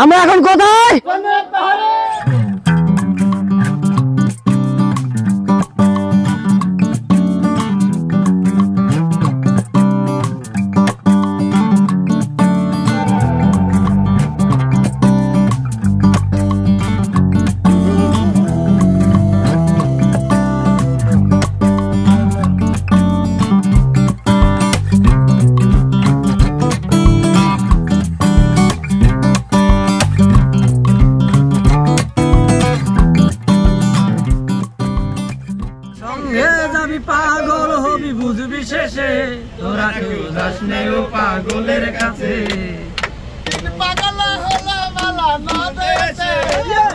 আমরা এখন কোথায়? পাগল হবি বুঝবি শেষে তোরা কেউ যাস নেও পাগলের কাছে পাগল হলো মালা না দেশে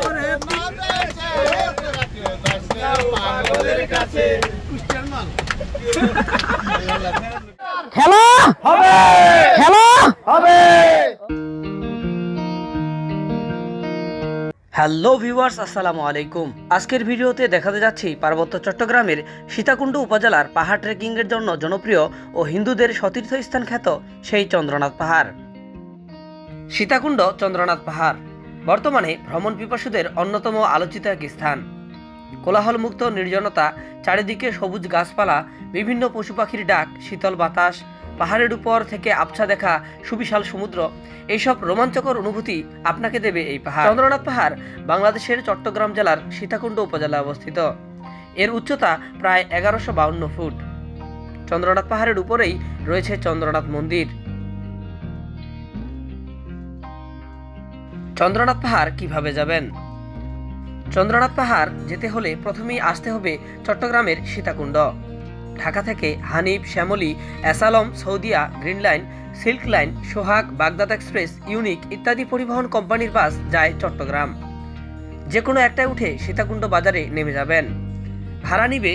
ওরে না দেশে তোরা কেউ যাস নেও পাগলের কাছে খেলা হবে খেলা হবে। হ্যালো ভিউয়ার্স, আসসালামু আলাইকুম। আজকের ভিডিওতে দেখাতে যাচ্ছি পার্বত্য চট্টগ্রামের সীতাকুণ্ড উপজেলার পাহাড় ট্রেকিং এর জন্য জনপ্রিয় ও হিন্দুদের সতীর্থস্থান খ্যাত সেই চন্দ্রনাথ পাহাড়। সীতাকুণ্ড চন্দ্রনাথ পাহাড় বর্তমানে ভ্রমণ পিপাসুদের অন্যতম আলোচিত এক স্থান। কোলাহলমুক্ত নির্জনতা, চারিদিকে সবুজ গাছপালা, বিভিন্ন পশু পাখির ডাক, শীতল বাতাস, পাহাড়ের উপর থেকে আবছা দেখা সুবিশাল সমুদ্র, এইসব রোমাঞ্চকর অনুভূতি আপনাকে দেবে এই পাহাড়। চন্দ্রনাথ পাহাড় বাংলাদেশের চট্টগ্রাম জেলার সীতাকুণ্ড উপজেলায় অবস্থিত। এর উচ্চতা প্রায় 1152 ফুট। চন্দ্রনাথ পাহাড়ের উপরেই রয়েছে চন্দ্রনাথ মন্দির। চন্দ্রনাথ পাহাড় কিভাবে যাবেন? চন্দ্রনাথ পাহাড় যেতে হলে প্রথমেই আসতে হবে চট্টগ্রামের সীতাকুণ্ড। ঢাকা থেকে হানিফ, শ্যামলী, অ্যাসালম, Saudia, Green Line, Silk Line, Sohag, Baghdad Express, Unique ইত্যাদি পরিবহন কোম্পানির বাস যায় চট্টগ্রাম। যে কোনো একটায় উঠে সীতাকুণ্ড বাজারে নেমে যাবেন। ভাড়া নিবে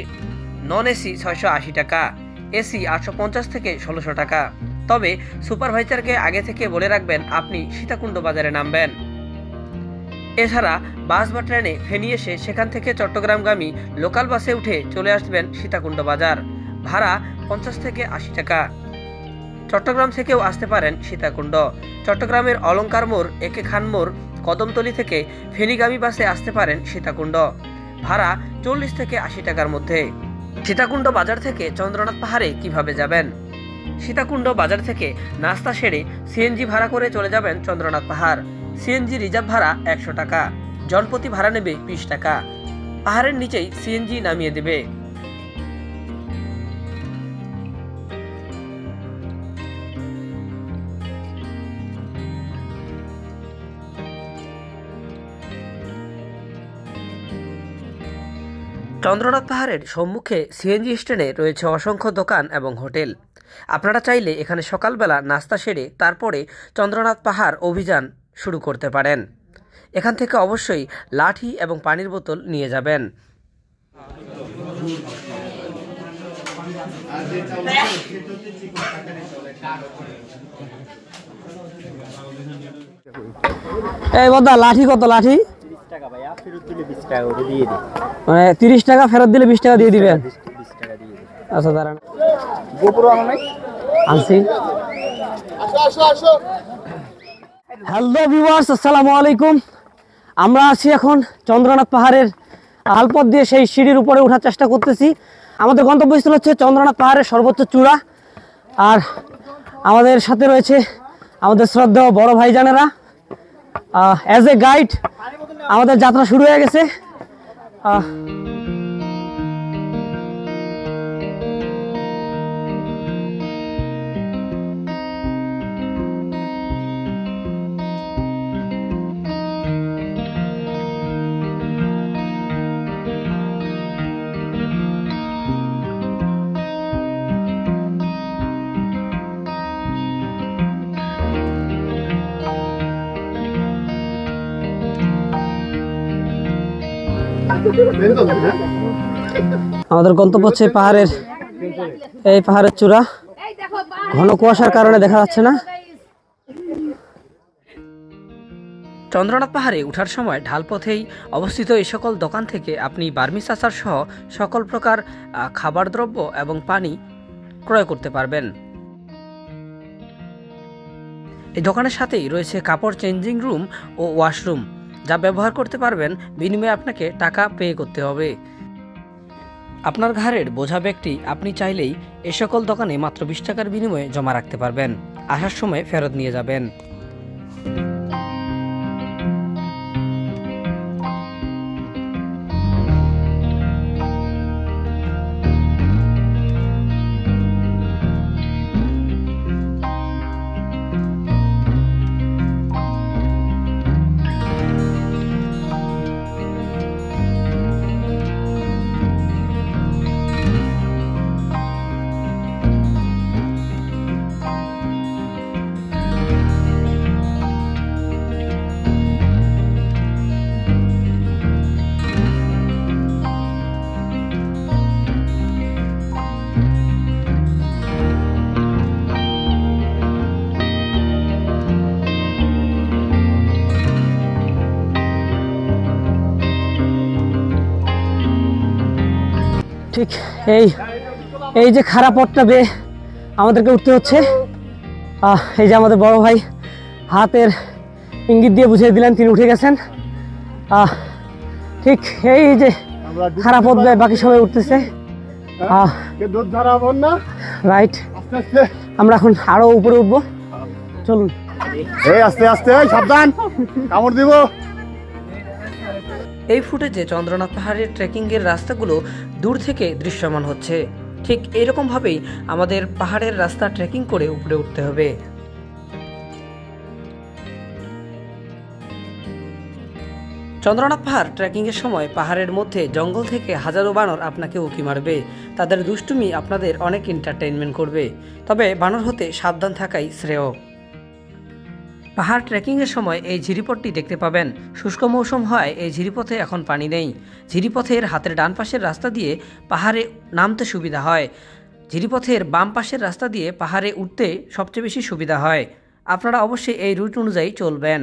নন এসি 680 টাকা, এসি 850 থেকে 1600 টাকা। তবে সুপারভাইজারকে আগে থেকে বলে রাখবেন আপনি সীতাকুণ্ড বাজারে নামবেন। এছাড়া বাস বা ট্রেনে ফেনী এসে সেখান থেকে চট্টগ্রামগামী লোকাল বাসে উঠে চলে আসবেন সীতাকুণ্ড বাজার। ভাড়া 50 থেকে 80 টাকা। চট্টগ্রাম থেকেও আসতে পারেন সীতাকুণ্ড। চট্টগ্রামের অলঙ্কার মোড়, একে খান মোড়, কদমতলী থেকে ফেনীগামী বাসে আসতে পারেন সীতাকুণ্ড। ভাড়া 40 থেকে 80 টাকার মধ্যে। সীতাকুণ্ড বাজার থেকে চন্দ্রনাথ পাহাড়ে কিভাবে যাবেন? সীতাকুণ্ড বাজার থেকে নাস্তা সেরে সিএনজি ভাড়া করে চলে যাবেন চন্দ্রনাথ পাহাড়। সিএনজি রিজার্ভ ভাড়া 100 টাকা। জনপ্রতি ভাড়া নেবে 20 টাকা। পাহাড়ের নিচেই সিএনজি নামিয়ে দেবে। চন্দ্রনাথ পাহাড়ের সম্মুখে সিএনজি স্ট্যান্ডে রয়েছে অসংখ্য দোকান এবং হোটেল। আপনারা চাইলে এখানে সকালবেলা নাস্তা সেরে তারপরে চন্দ্রনাথ পাহাড় অভিযান শুরু করতে পারেন। এখান থেকে অবশ্যই লাঠি এবং পানির বোতল নিয়ে যাবেন। এই বদা লাঠি কত? লাঠি 30 টাকা ভাইয়া, ফেরত দিলে 20 টাকা করে দিয়ে দিই। মানে 30 টাকা ফেরত দিলে 20 টাকা দিয়ে দিবেন? 20 টাকা দিয়ে দিই। আচ্ছা দাঁড়ান, গোপুর আনলাই আনছি। হ্যালো ভিউয়ার্স, আসসালামু আলাইকুম। আমরা আছি এখন চন্দ্রনাথ পাহাড়ের আলপথ দিয়ে সেই সিঁড়ির উপরে ওঠার চেষ্টা করতেছি। আমাদের গন্তব্যস্থল হচ্ছে চন্দ্রনাথ পাহাড়ের সর্বোচ্চ চূড়া। আর আমাদের সাথে রয়েছে আমাদের শ্রদ্ধেয় বড় ভাইজানেরা। অ্যাজ এ গাইড আমাদের যাত্রা শুরু হয়ে গেছে। আমাদের গন্তব্য হচ্ছে পাহাড়ের এই পাহাড়ের চূড়া। ঘন কুয়াশার কারণে দেখা যাচ্ছে না। চন্দ্রনাথ পাহাড়ে ওঠার সময় ঢালপথেই অবস্থিত এই সকল দোকান থেকে আপনি বার্মিজ আচার সহ সকল প্রকার খাবার দ্রব্য এবং পানি ক্রয় করতে পারবেন। এই দোকানের সাথেই রয়েছে কাপড় চেঞ্জিং রুম ও ওয়াশরুম, যা ব্যবহার করতে পারবেন, বিনিময়ে আপনাকে টাকা পে করতে হবে। আপনার ঘাড়ের বোঝা ব্যাগটি আপনি চাইলেই এ সকল দোকানে মাত্র 20 টাকার বিনিময়ে জমা রাখতে পারবেন, আসার সময় ফেরত নিয়ে যাবেন। ঠিক এই যে খারাপ পথটা বেয়ে আমাদেরকে উঠতে হচ্ছে। এই যে আমাদের বড় ভাই হাতের ইঙ্গিত দিয়ে বুঝিয়ে দিলেন, তিনি উঠে গেছেন। ঠিক এই যে খারাপ পথ বেয়ে বাকি সবাই উঠতেছে। রাইট, আমরা এখন আরো উপরে উঠবো, চলুন। আস্তে আস্তে সাবধান, কামড় দিব। এই ফুটেজে চন্দ্রনাথ পাহাড়ের ট্রেকিংয়ের রাস্তাগুলো দূর থেকে দৃশ্যমান হচ্ছে। ঠিক এইরকমভাবেই আমাদের পাহাড়ের রাস্তা ট্রেকিং করে উপরে উঠতে হবে। চন্দ্রনাথ পাহাড় ট্রেকিংয়ের সময় পাহাড়ের মধ্যে জঙ্গল থেকে হাজারো বানর আপনাকে উঁকি মারবে। তাদের দুষ্টুমি আপনাদের অনেক এন্টারটেইনমেন্ট করবে, তবে বানর হতে সাবধান থাকাই শ্রেয়। পাহাড় ট্রেকিংয়ের সময় এই ঝিরিপথটি দেখতে পাবেন। শুষ্ক মৌসুম হয় এই ঝিরিপথে এখন পানি নেই। ঝিরিপথের হাতের ডান পাশের রাস্তা দিয়ে পাহাড়ে নামতে সুবিধা হয়, ঝিরিপথের বাম পাশের রাস্তা দিয়ে পাহাড়ে উঠতে সবচেয়ে বেশি সুবিধা হয়। আপনারা অবশ্যই এই রুট অনুযায়ী চলবেন।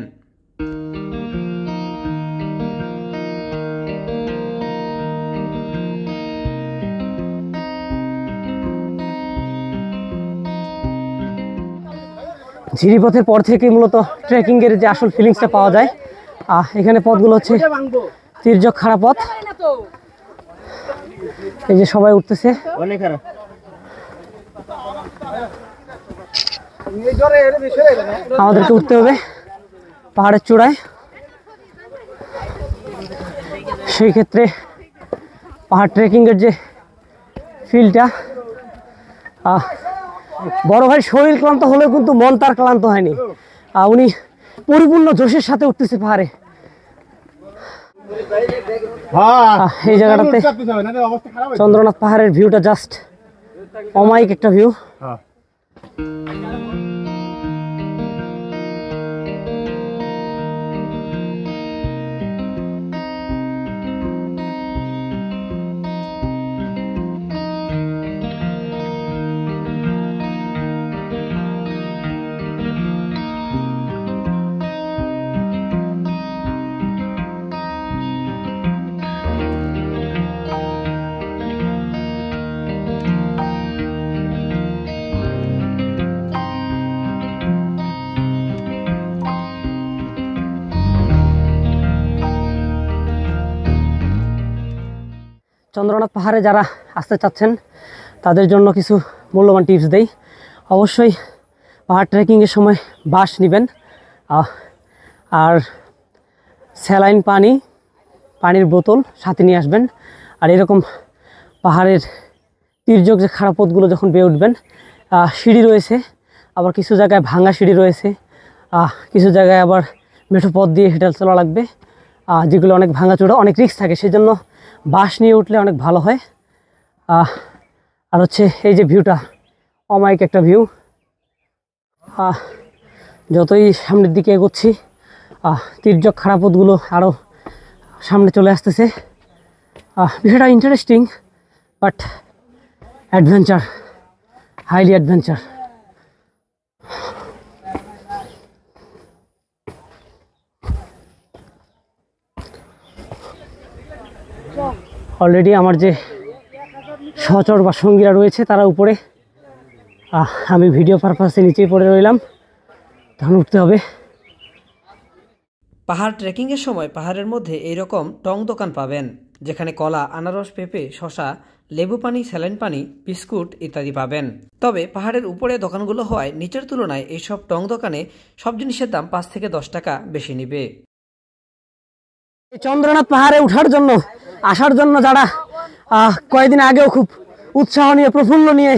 ঝিরিপথের পর থেকে মূলত ট্রেকিংয়ের যে আসল ফিলিংসটা পাওয়া যায়। এখানে পথগুলো হচ্ছে তির্যক খারাপ পথ। এই যে সবাই উঠতেছে, আমাদেরকে উঠতে হবে পাহাড়ের চূড়ায়। সেই ক্ষেত্রে পাহাড় ট্রেকিংয়ের যে ফিলটা, বড় ভাই শরীর ক্লান্ত হলেও কিন্তু মন তার ক্লান্ত হয়নি। উনি পরিপূর্ণ জোশের সাথে উঠতেছে পাহাড়ে। এই জায়গাটাতে চন্দ্রনাথ পাহাড়ের ভিউটা জাস্ট অমায়িক একটা ভিউ। চন্দ্রনাথ পাহাড়ে যারা আসতে চাচ্ছেন তাদের জন্য কিছু মূল্যবান টিপস দেই। অবশ্যই পাহাড় ট্রেকিংয়ের সময় বাস নেবেন, আর স্যালাইন পানির বোতল সাথে নিয়ে আসবেন। আর এরকম পাহাড়ের তির্যক যে খারাপ পথগুলো যখন বেয়ে উঠবেন, সিঁড়ি রয়েছে, আবার কিছু জায়গায় ভাঙা সিঁড়ি রয়েছে, কিছু জায়গায় আবার মেঠো পথ দিয়ে হেঁটে চলা লাগবে, যেগুলো অনেক ভাঙাচোড়া, অনেক রিস্ক থাকে। সেই জন্য বাস নিয়ে উঠলে অনেক ভালো হয়। আর হচ্ছে এই যে ভিউটা, অমায়িক একটা ভিউ। যতই সামনের দিকে এগোচ্ছি তির্যক খারাপ পথগুলো আরও সামনে চলে আসতেছে। বিষয়টা interesting, but adventure, highly adventure. Already আমার যে সহচর বা সঙ্গীরা রয়েছে তারা উপরে, আমি ভিডিও পারপাসে নিচেই পড়ে রইলাম। তখন উঠতে হবে। পাহাড় ট্রেকিংয়ের সময় পাহাড়ের মধ্যে এইরকম টং দোকান পাবেন, যেখানে কলা, আনারস, পেঁপে, শশা, লেবু পানি, স্যালাইন পানি, বিস্কুট ইত্যাদি পাবেন। তবে পাহাড়ের উপরে দোকানগুলো হওয়ায় নিচের তুলনায় এইসব টং দোকানে সব জিনিসের দাম 5 থেকে 10 টাকা বেশি নিবে। চন্দ্রনাথ পাহাড়ে ওঠার জন্য আসার জন্য যারা কয়েকদিন আগেও খুব উৎসাহ নিয়ে প্রফুল্ল নিয়ে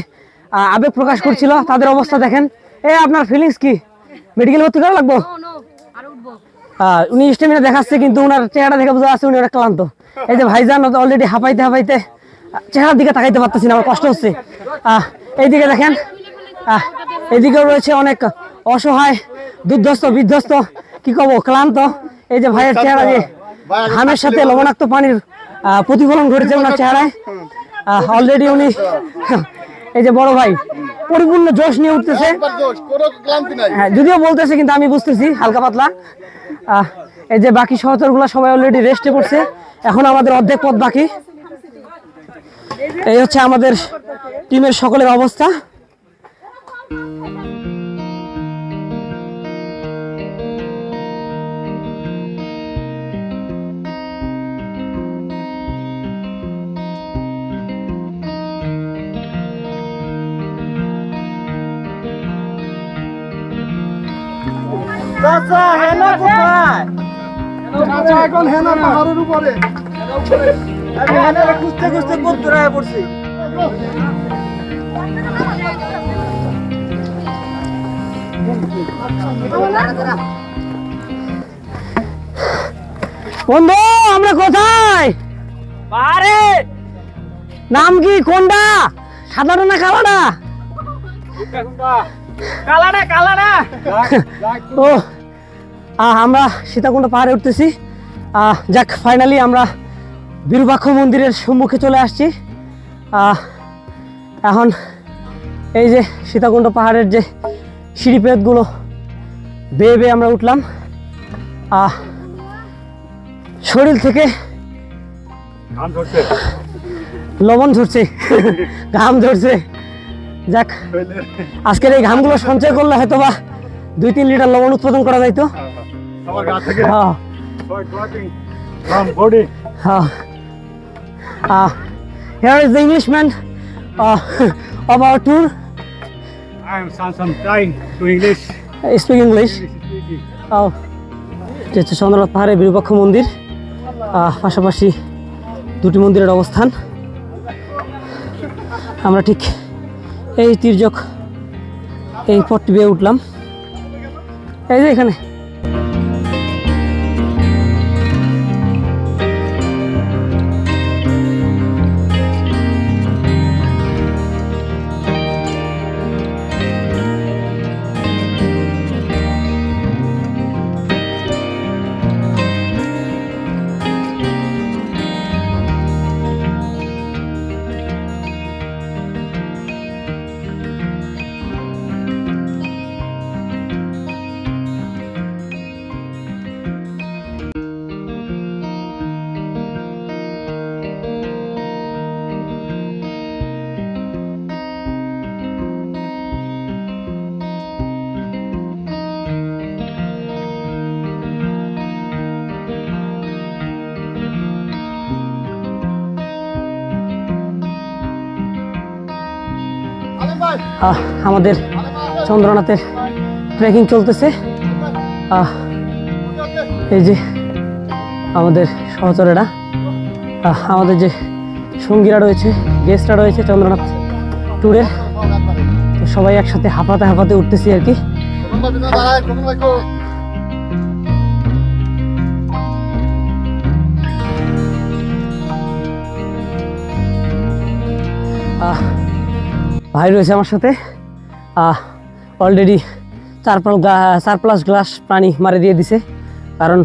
আবেগ প্রকাশ করছিল, তাদের অবস্থা দেখেন। আপনার ফিলিংস কি? মেডিকেল ভর্তি করা লাগবো? উনি স্টেমিনা দেখাচ্ছে, কিন্তু ওনার চেহারা দেখে বোঝা যাচ্ছে উনি অনেক ক্লান্ত। এই যে ভাইজান অলরেডি হাঁপাইতে হাঁপাইতে চেহারার দিকে তাকাইতে পারতেছি না, আমার কষ্ট হচ্ছে। এইদিকে দেখেন, এইদিকেও রয়েছে অনেক অসহায়, দুর্ধস্ত, বিধ্বস্ত, কি কব, ক্লান্ত। এই যে ভাইয়ের চেহারা দিয়ে ঘামের সাথে লবণাক্ত পানির প্রতিফলন ঘটেছে ওনার চেহারায়। অলরেডি উনি, এই যে বড় ভাই পরিপূর্ণ জোশ নিয়ে উঠতেছে, যদিও বলতেছে কিন্তু আমি বুঝতেছি হালকা পাতলা। এই যে বাকি সহচরগুলো সবাই অলরেডি রেস্টে পড়ছে, এখন আমাদের অর্ধেক পথ বাকি। এই হচ্ছে আমাদের টিমের সকলের অবস্থা। বন্ধু, আমরা কোথায়? পাহাড়ে। নাম কি? কোনটা, সাদাটা না কালাটা? কালাটা, কালাটা। ও, আমরা সীতাকুণ্ড পাহাড়ে উঠতেছি। যাক, ফাইনালি আমরা বিরূপাক্ষ মন্দিরের সম্মুখে চলে আসছি। এখন এই যে সীতাকুণ্ড পাহাড়ের যে সিঁড়িপথগুলো বেয়ে বেয়ে আমরা উঠলাম। শরীর থেকে লবণ ঝরছে, ঘাম ঝরছে। যাক, আজকের এই ঘামগুলো সঞ্চয় করলে হয়তো বা 2-3 লিটার লবণ উৎপাদন করা যাইতো। Here is the Englishman of our tour. I am trying to English. Speak English. Chandranath পাহাড়ে বিরূপাক্ষ মন্দির, পাশাপাশি দুটি মন্দিরের অবস্থান। আমরা ঠিক এই তির্যক এই পথটি বেয়ে উঠলাম। এই যে এখানে আমাদের চন্দ্রনাথের ট্রেকিং চলতেছে। এই যে আমাদের সহচরেরা, আমাদের যে সঙ্গীরা রয়েছে, গেস্টরা রয়েছে চন্দ্রনাথ ট্যুরের, তো সবাই একসাথে হাঁপাতে হাঁপাতে উঠতেছি আর কি। ভাই রয়েছে আমার সাথে, অলরেডি 4+ গ্লাস পানি মারে দিয়ে দিছে, কারণ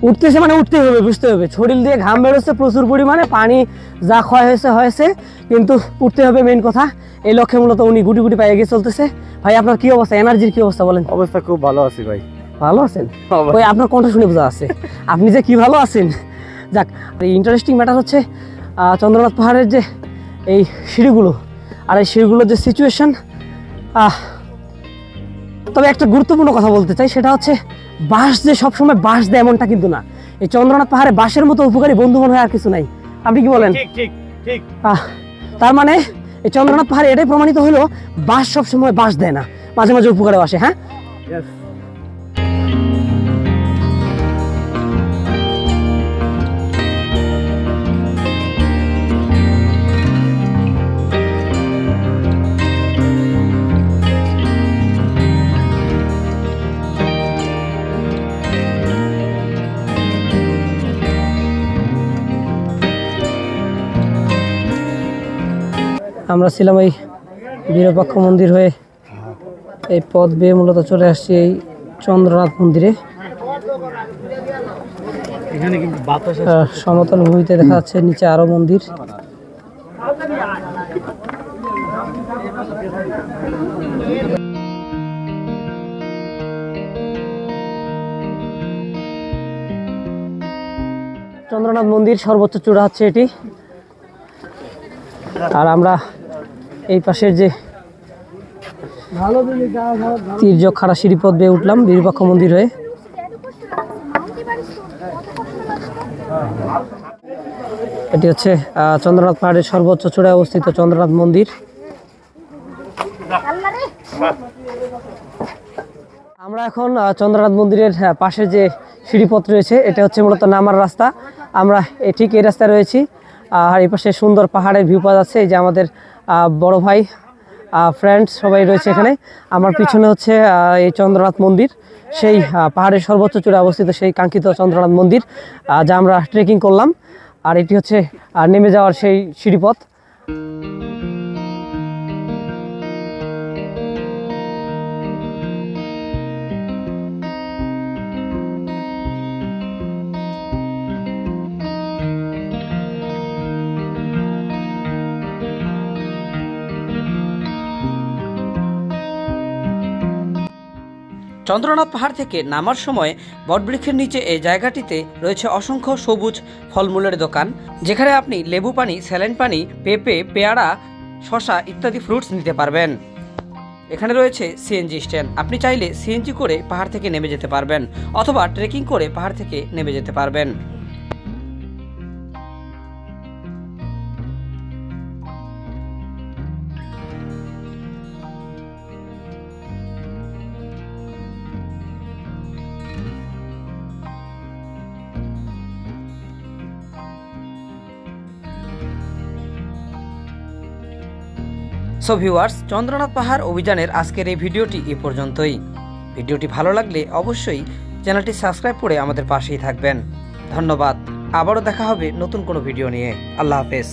উঠতেছে মানে উঠতেই হবে, বুঝতে হবে। শরীর দিয়ে ঘাম বেরোচ্ছে প্রচুর পরিমাণে, পানি যা ক্ষয় হয়েছে, কিন্তু উঠতে হবে, মেইন কথা। এই লক্ষ্যে মূলত উনি গুটি গুটি পায়ে গিয়ে চলতেছে। ভাই, আপনার কি অবস্থা, এনার্জির কি অবস্থা বলেন? অবস্থা খুব ভালো আছি ভাই। ভালো আছেন? ওই আপনার কণ্ঠ শুনে বোঝা আছে আপনি যে কি ভালো আছেন। যাক, ইন্টারেস্টিং ম্যাটার হচ্ছে চন্দ্রনাথ পাহাড়ের যে এই সিঁড়িগুলো, আর এই সিঁড়িগুলোর যে সিচুয়েশন, তবে একটা গুরুত্বপূর্ণ কথা বলতে চাই, সেটা হচ্ছে বাঁশ যে সবসময় বাঁশ দেয় এমনটা কিন্তু না। এই চন্দ্রনাথ পাহাড়ে বাঁশের মতো উপকারী বন্ধু মনে হয় আর কিছু নাই। আপনি কি বলেন? তার মানে এই চন্দ্রনাথ পাহাড়ে এটাই প্রমাণিত হলো বাঁশ সবসময় বাঁশ দেয় না, মাঝে মাঝে উপকারে আসে। হ্যাঁ, আমরা ছিলাম এই বিরূপাক্ষ মন্দির হয়ে এই পথ বেয়ে মূলত চলে আসছি এই চন্দ্রনাথ মন্দিরে। সমতল ভূমিতে দেখা যাচ্ছে নিচে আরো মন্দির। চন্দ্রনাথ মন্দির সর্বোচ্চ চূড়া হচ্ছে এটি। আর আমরা এই পাশের যে তির্যক খাড়া সিঁড়িপথ বেয়ে উঠলাম বিরূপাক্ষ মন্দির হয়ে। এটি হচ্ছে চন্দ্রনাথ পাহাড়ের সর্বোচ্চ চূড়ায় অবস্থিত চন্দ্রনাথ মন্দির। আমরা এখন চন্দ্রনাথ মন্দিরের পাশে যে সিঁড়িপথ রয়েছে এটা হচ্ছে মূলত নামার রাস্তা। আমরা ঠিক এই রাস্তায় রয়েছি। আর এই পাশে সুন্দর পাহাড়ের ভিউ পাওয়া যাচ্ছে। এই যে আমাদের বড় ভাই ফ্রেন্ডস সবাই রয়েছে এখানে। আমার পিছনে হচ্ছে এই চন্দ্রনাথ মন্দির, সেই পাহাড়ের সর্বোচ্চ চূড়ায় অবস্থিত সেই কাঙ্ক্ষিত চন্দ্রনাথ মন্দির যা আমরা ট্রেকিং করলাম। আর এটি হচ্ছে নেমে যাওয়ার সেই সিঁড়িপথ। চন্দ্রনাথ পাহাড় থেকে নামার সময় বটবৃক্ষের নিচে এই জায়গাটিতে রয়েছে অসংখ্য সবুজ ফলমূলের দোকান, যেখানে আপনি লেবু পানি, স্যালাইন পানি, পেঁপে, পেয়ারা, শসা ইত্যাদি ফ্রুটস নিতে পারবেন। এখানে রয়েছে সিএনজি স্ট্যান্ড। আপনি চাইলে সিএনজি করে পাহাড় থেকে নেমে যেতে পারবেন অথবা ট্রেকিং করে পাহাড় থেকে নেমে যেতে পারবেন। সো ভিউয়ার্স, চন্দ্রনাথ পাহাড় অভিযানের আজকের এই ভিডিওটি এ পর্যন্তই। ভিডিওটি ভালো লাগলে অবশ্যই চ্যানেলটি সাবস্ক্রাইব করে আমাদের পাশেই থাকবেন। ধন্যবাদ। আবারও দেখা হবে নতুন কোনো ভিডিও নিয়ে। আল্লাহ হাফেজ।